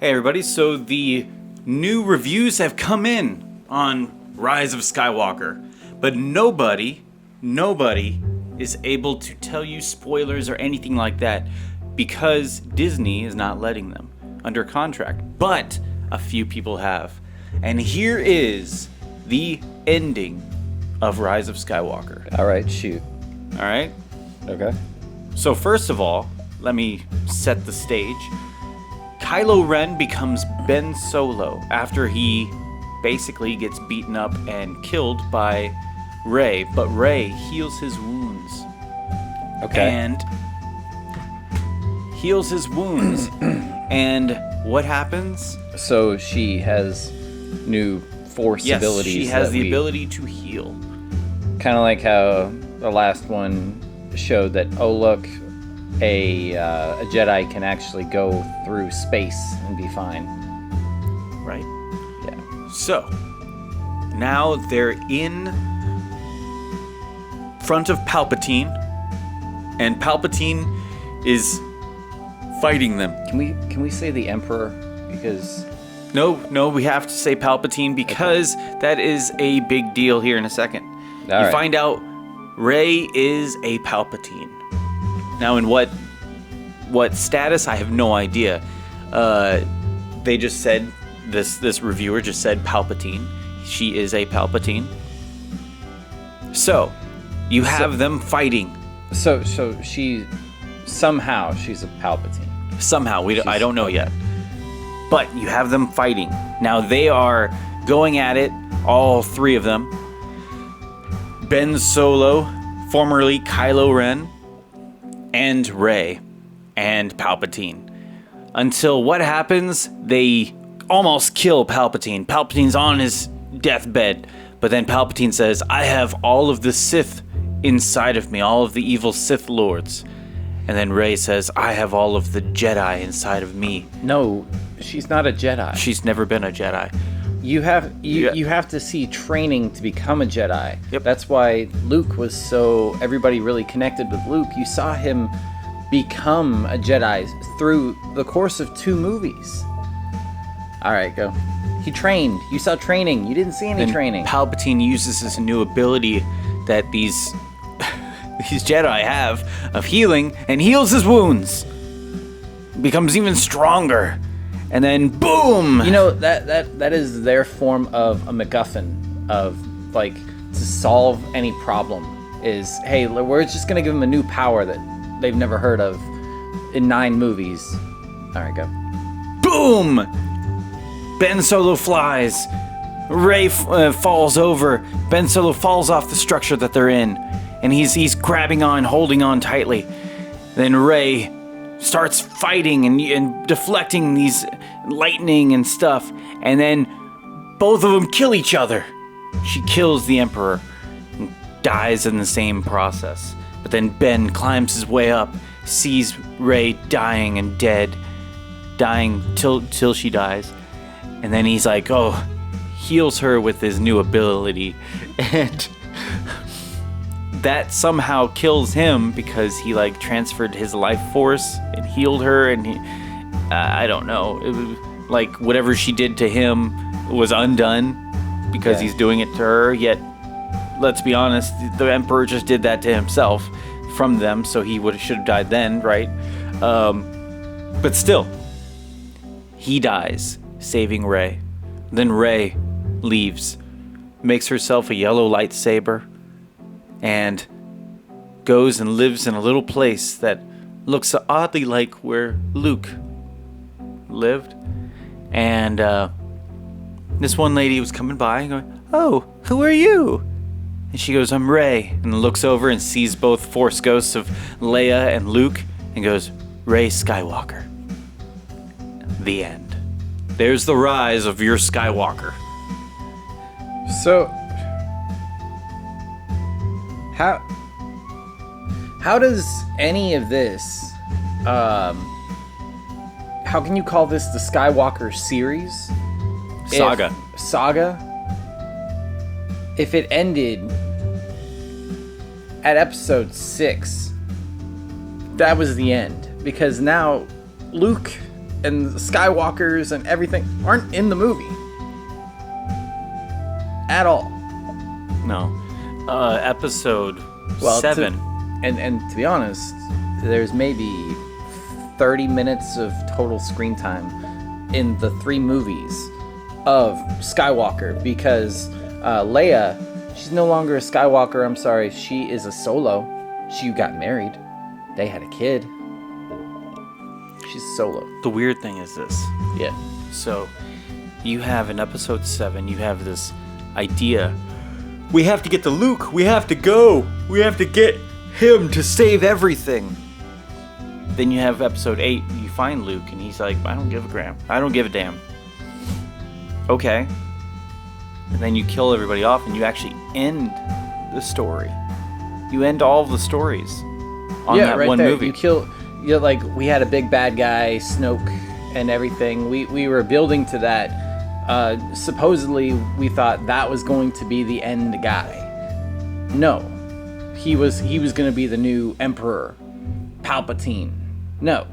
Hey everybody, so the new reviews have come in on Rise of Skywalker, but nobody is able to tell you spoilers or anything like that because Disney is not letting them under contract, but a few people have. And here is the ending of Rise of Skywalker. All right, shoot. All right? Okay. So first of all, let me set the stage. Kylo Ren becomes Ben Solo after he basically gets beaten up and killed by Rey, but Rey heals his wounds. Okay. And heals his wounds. And what happens? So she has new Force abilities. Yes, she has the ability to heal. Kind of like how the last one showed that, oh look, a Jedi can actually go through space and be fine. Right. Yeah. So, now they're in front of Palpatine, and Palpatine is fighting them. Can we say the Emperor? Because No, we have to say Palpatine because that is a big deal here in a second. All you right. find out Rey is a Palpatine. Now, in what status, I have no idea. They just said, this reviewer just said Palpatine. She is a Palpatine. So, you have them fighting. so she's a Palpatine. Somehow, I don't know yet. But you have them fighting. Now, they are going at it, all three of them. Ben Solo, formerly Kylo Ren, and Rey, and Palpatine. Until what happens? They almost kill Palpatine. Palpatine's on his deathbed, but then Palpatine says, I have all of the Sith inside of me, all of the evil Sith Lords. And then Rey says, I have all of the Jedi inside of me. No, she's not a Jedi. She's never been a Jedi. You have to see training to become a Jedi. Yep. That's why Luke was so everybody really connected with Luke. You saw him become a Jedi through the course of 2 movies. All right, go. He trained. You saw training. You didn't see any Then training. Palpatine uses this new ability that these Jedi have of healing and heals his wounds. Becomes even stronger. And then boom! You know, that is their form of a MacGuffin of like to solve any problem is, hey, we're just going to give them a new power that they've never heard of in 9 movies. All right, go. Boom! Ben Solo flies. Rey falls over. Ben Solo falls off the structure that they're in. And he's grabbing on, holding on tightly. Then Rey starts fighting and deflecting these lightning and stuff. And then both of them kill each other. She kills the Emperor and dies in the same process. But then Ben climbs his way up, sees Rey dying and dead. Dying till she dies. And then he's like, oh, heals her with his new ability. And that somehow kills him because he like transferred his life force and healed her, and I don't know, it was like whatever she did to him was undone because he's doing it to her. Yet let's be honest, the Emperor just did that to himself from them, so he should have died then, right? But still, he dies saving Rey. Then Rey leaves, makes herself a yellow lightsaber, and goes and lives in a little place that looks oddly like where Luke lived. And this one lady was coming by and going, oh, who are you? And she goes, I'm Rey. And looks over and sees both Force ghosts of Leia and Luke and goes, Rey Skywalker. The end. There's the rise of your Skywalker. So, how does any of this, how can you call this the Skywalker series? Saga. If it ended at episode 6, that was the end. Because now Luke and the Skywalkers and everything aren't in the movie at all. No. Episode Well, 7. And to be honest, there's maybe 30 minutes of total screen time in the 3 movies of Skywalker, because Leia, she's no longer a Skywalker, I'm sorry, she is a Solo. She got married. They had a kid. She's Solo. The weird thing is this. Yeah. So, you have in episode 7, you have this idea. We have to get to Luke. We have to go. We have to get him to save everything. Then you have episode 8. You find Luke, and he's like, I don't give a gram. I don't give a damn. Okay. And then you kill everybody off, and you actually end the story. You end all of the stories on that right one there. movie. Like, we had a big bad guy, Snoke, and everything. We were building to that. Supposedly, we thought that was going to be the end guy. No. He was going to be the new Emperor, Palpatine. No.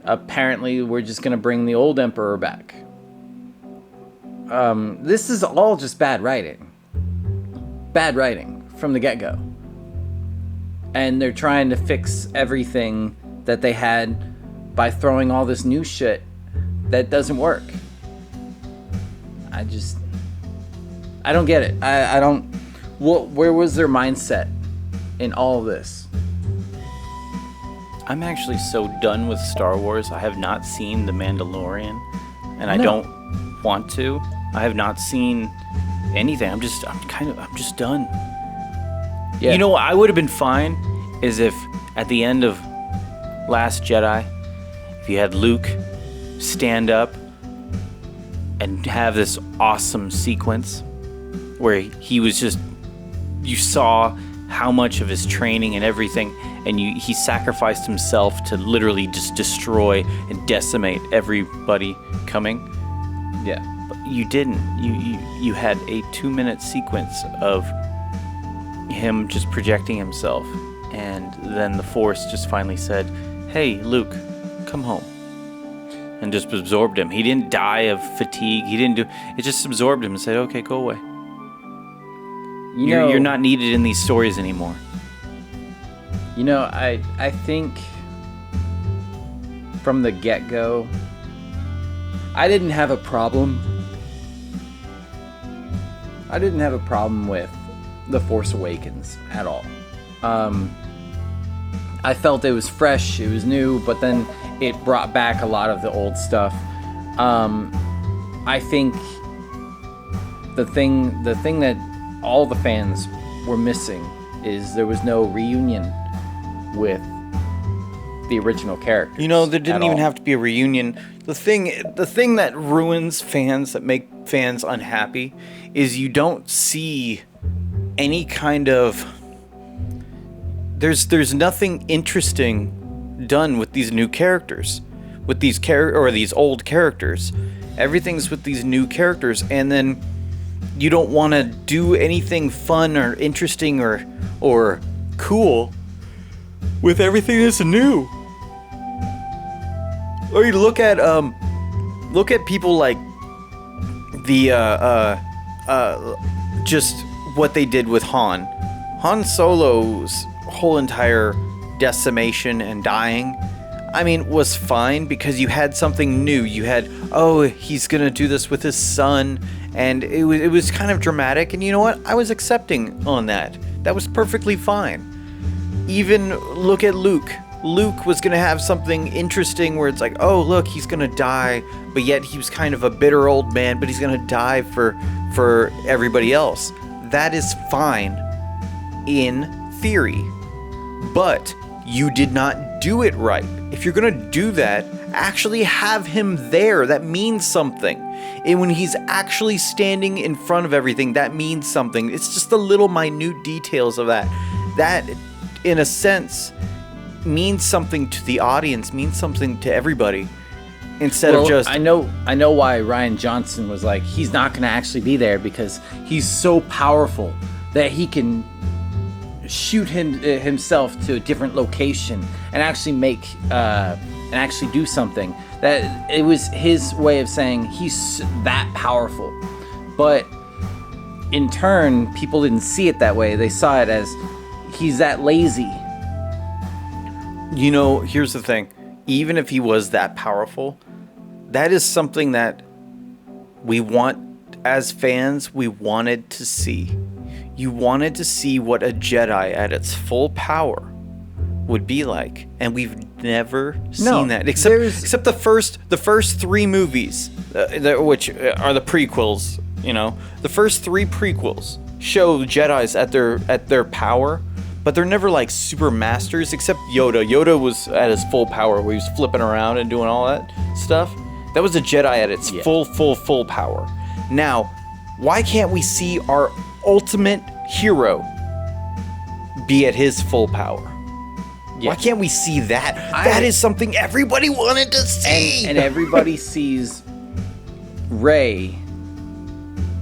Apparently, we're just going to bring the old Emperor back. This is all just bad writing. Bad writing from the get-go. And they're trying to fix everything that they had by throwing all this new shit that doesn't work. I don't get it. I don't... Where was their mindset in all of this? I'm actually so done with Star Wars. I have not seen The Mandalorian, and I No. don't want to. I have not seen anything. I'm just done. Yeah. You know what I would have been fine is if at the end of Last Jedi, if you had Luke stand up and have this awesome sequence where he was just, you saw how much of his training and everything, and he sacrificed himself to literally just destroy and decimate everybody coming. Yeah. But you didn't. You had a 2-minute sequence of him just projecting himself, and then the Force just finally said, "Hey, Luke, come home," and just absorbed him. He didn't die of fatigue. He didn't do. It just absorbed him and said, "Okay, go away. You're not needed in these stories anymore." You know, I think from the get-go, I didn't have a problem. I didn't have a problem with The Force Awakens at all. I felt it was fresh, it was new, but then it brought back a lot of the old stuff. I think the thing that all the fans were missing is there was no reunion with the original characters. You know, there didn't at even all. have to be a reunion. The thing that ruins fans, that make fans unhappy, is you don't see any kind of... There's nothing interesting done with these new characters, with these these old characters. Everything's with these new characters, and then you don't want to do anything fun or interesting or cool with everything that's new. Or you look at people like the just what they did with Han Solo's whole entire decimation and dying, I mean, was fine because you had something new. You had, he's gonna do this with his son, and it was kind of dramatic. And you know what? I was accepting on that. That was perfectly fine. Even look at Luke. Luke was gonna have something interesting where it's like, oh look, he's gonna die, but yet he was kind of a bitter old man, but he's gonna die for everybody else. That is fine in theory. But you did not do it right. If you're gonna do that, actually have him there. That means something. And when he's actually standing in front of everything, that means something. It's just the little minute details of that. That, in a sense, means something to the audience, means something to everybody. Instead of just... I know why Rian Johnson was like, he's not gonna actually be there because he's so powerful that he can shoot himself to a different location and actually make and actually do something. That it was his way of saying he's that powerful. But in turn, people didn't see it that way. They saw it as he's that lazy. You know, here's the thing. Even if he was that powerful, that is something that we want, as fans, we wanted to see. You wanted to see what a Jedi at its full power would be like, and we've never seen that, except the first 3 movies, which are the prequels. You know, the first 3 prequels show Jedis at their power, but they're never like super masters, except Yoda. Yoda was at his full power, where he was flipping around and doing all that stuff. That was a Jedi at its full power. Now, why can't we see our ultimate hero be at his full power? Yeah. Why can't we see that? That is something everybody wanted to see. And everybody sees Rey.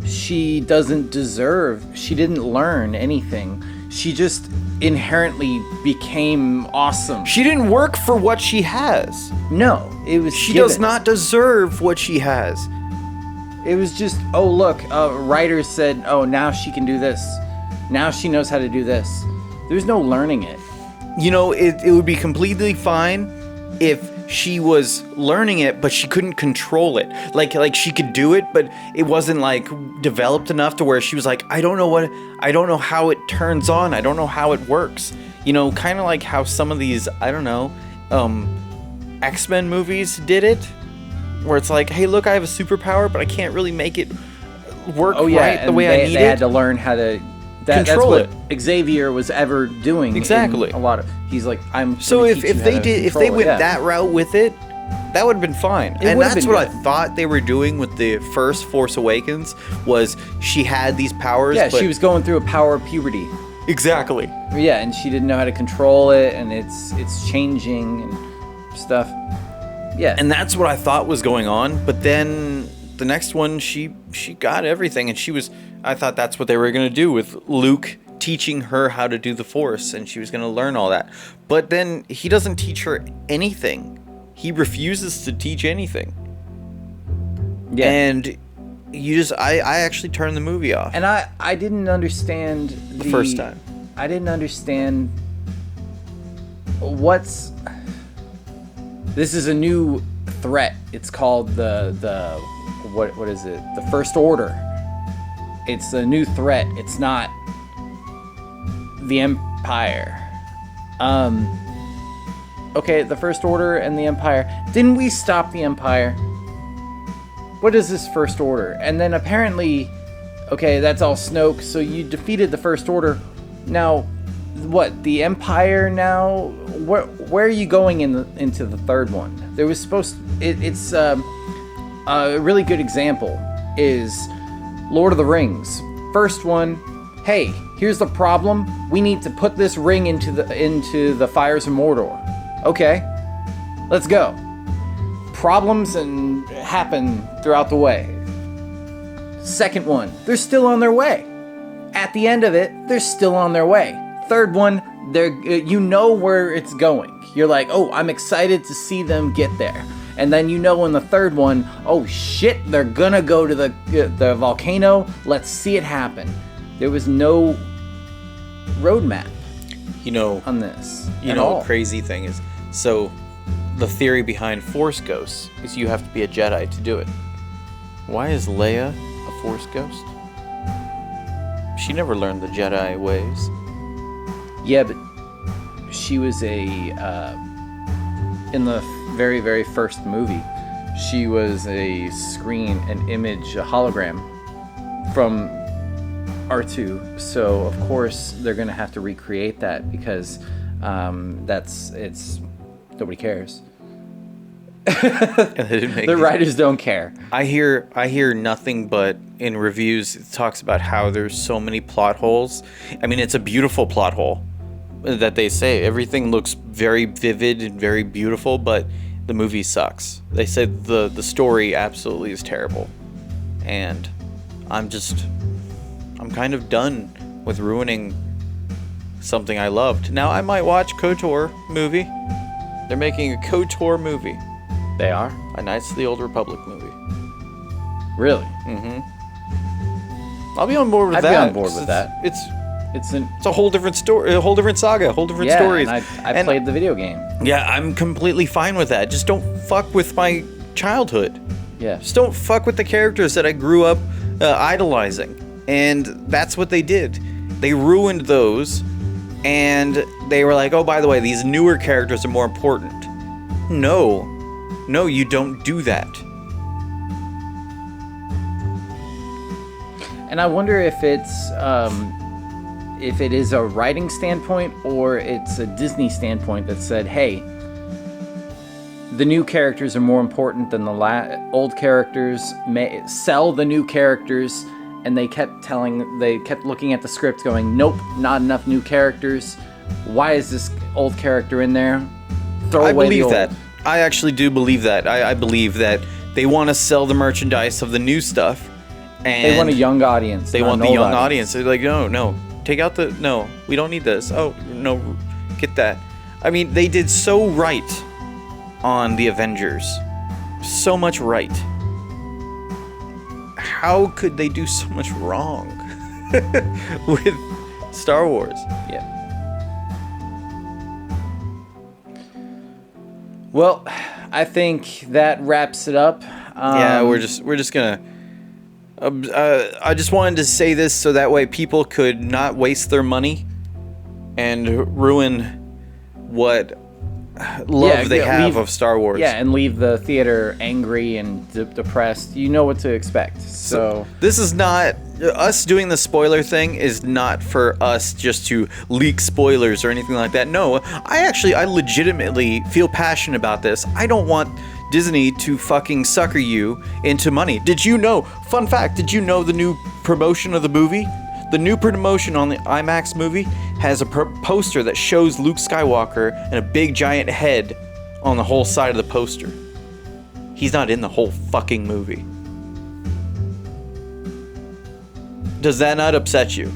She doesn't deserve. She didn't learn anything. She just inherently became awesome. She didn't work for what she has. No, it was She given. does not deserve what she has. It was just, oh, look, writers said, oh, now she can do this. Now she knows how to do this. There's no learning it. You know, it would be completely fine if she was learning it, but she couldn't control it. Like she could do it, but it wasn't like developed enough to where she was like, I don't know how it turns on. I don't know how it works. You know, kind of like how some of these, I don't know, X-Men movies did it, where it's like, hey, look, I have a superpower, but I can't really make it work right the way I need it. They had to learn how to control that's what Xavier was ever doing. Exactly. A lot of he's like, I'm. So if they went that route with it, that would have been fine. And that's what I thought they were doing with the first Force Awakens, was she had these powers. Yeah, she was going through a power of puberty. Exactly. Yeah, and she didn't know how to control it, and it's changing and stuff. Yeah. And that's what I thought was going on, but then the next one, she got everything, and I thought that's what they were going to do with Luke teaching her how to do the Force, and she was going to learn all that. But then he doesn't teach her anything. He refuses to teach anything. Yeah. And I actually turned the movie off. And I didn't understand the first time. I didn't understand this is a new threat. It's called what is it? The First Order. It's a new threat. It's not the Empire. Okay, the First Order and the Empire. Didn't we stop the Empire? What is this First Order? And then apparently, okay, that's all Snoke, so you defeated the First Order. Now, what, the Empire now? Where are you going into the third one? There was it's a really good example is Lord of the Rings. First one, hey, here's the problem. We need to put this ring into the fires of Mordor. Okay, let's go. Problems and happen throughout the way. Second one, they're still on their way. At the end of it, they're still on their way. Third one, you know where it's going. You're like, oh, I'm excited to see them get there. And then you know in the third one, oh shit, they're gonna go to the volcano. Let's see it happen. There was no roadmap, on this. The crazy thing is, so the theory behind Force ghosts is you have to be a Jedi to do it. Why is Leia a Force ghost? She never learned the Jedi ways. Yeah, but she was in the very, very first movie, she was an image, a hologram from R2. So of course they're gonna have to recreate that because nobody cares. The writers don't care. I hear nothing but in reviews it talks about how there's so many plot holes. I mean, it's a beautiful plot hole that they say everything looks very vivid and very beautiful, but the movie sucks. They said the story absolutely is terrible, and I'm kind of done with ruining something I loved. Now I might watch KOTOR movie. They're making a KOTOR movie. They are? A Knights of the Old Republic movie. Really? I'll be on board with I'd that. be on board with that. It's It's a whole different story, a whole different saga, a whole different stories. And I played the video game. Yeah, I'm completely fine with that. Just don't fuck with my childhood. Yeah. Just don't fuck with the characters that I grew up idolizing. And that's what they did. They ruined those, and they were like, oh, by the way, these newer characters are more important. No, you don't do that. And I wonder if it is a writing standpoint or it's a Disney standpoint that said, hey, the new characters are more important than the old characters. Sell the new characters, and they kept looking at the script going, nope, not enough new characters. Why is this old character in there? Throw away the old. I believe that. I actually do believe that. I believe that they want to sell the merchandise of the new stuff. And they want a young audience. They want the young audience. They're like, no, take out no, we don't need this. Oh, no, get that. I mean, they did so right on the Avengers. So much right. How could they do so much wrong with Star Wars? Yeah. Well, I think that wraps it up. Yeah, we're just gonna. I just wanted to say this so that way people could not waste their money and ruin what love they have of Star Wars. Yeah, and leave the theater angry and depressed. You know what to expect. So this is not us doing the spoiler thing. Is not for us just to leak spoilers or anything like that. No, I legitimately feel passionate about this. I don't want Disney to fucking sucker you into money. Did you know? Fun fact, did you know the new promotion of the movie? The new promotion on the IMAX movie has a poster that shows Luke Skywalker and a big giant head on the whole side of the poster. He's not in the whole fucking movie. Does that not upset you?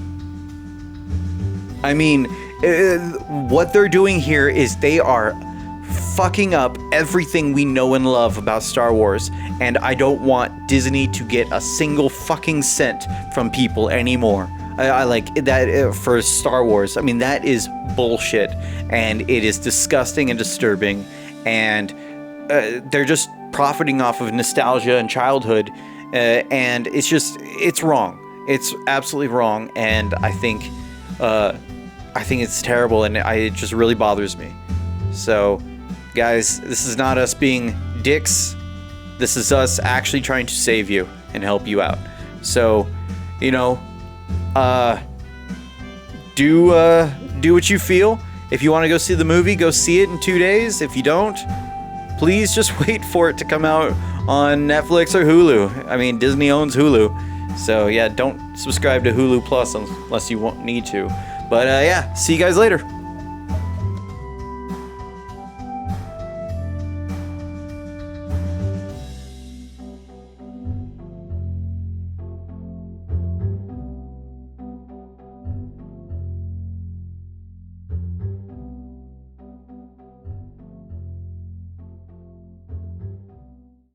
I mean, what they're doing here is they are fucking up everything we know and love about Star Wars, and I don't want Disney to get a single fucking cent from people anymore. I like that for Star Wars. I mean, that is bullshit, and it is disgusting and disturbing, and they're just profiting off of nostalgia and childhood, and it's wrong. It's absolutely wrong, and I think it's terrible, and it just really bothers me. So, guys, this is not us being dicks. This is us actually trying to save you and help you out. So, do what you feel. If you want to go see the movie, go see it in 2 days. If you don't, please just wait for it to come out on Netflix or Hulu. I mean, Disney owns Hulu. So, yeah, don't subscribe to Hulu Plus unless you need to. But, yeah, see you guys later.